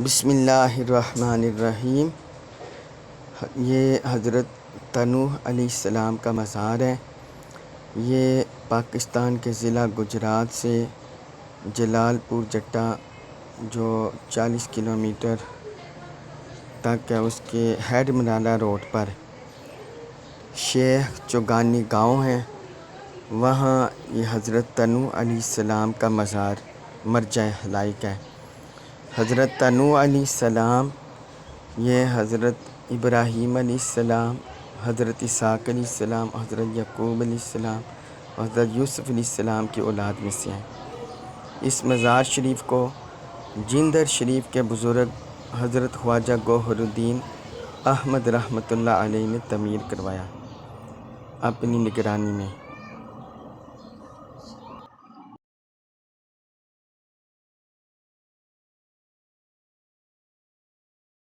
بسم اللہ الرحمن الرحیم۔ یہ حضرت تنوح علیہ السلام کا مزار ہے۔ یہ پاکستان کے ضلع گجرات سے جلال پور جٹا جو 40 کلومیٹر تک ہے، اس کے ہیڈ منالہ روڈ پر شیخ چوگانی گاؤں ہے۔ وہاں یہ حضرت تنوح علیہ السلام کا مزار مرجع ہلائق ہے۔ حضرت تنوح علیہ السلام یہ حضرت ابراہیم علیہ السلام، حضرت اسحاق علیہ السلام، حضرت یعقوب علیہ السلام، حضرت یوسف علیہ السلام کی اولاد میں سے ہیں۔ اس مزار شریف کو جندر شریف کے بزرگ حضرت خواجہ گوہر الدین احمد رحمۃ اللہ علیہ نے تعمیر کروایا اپنی نگرانی میں۔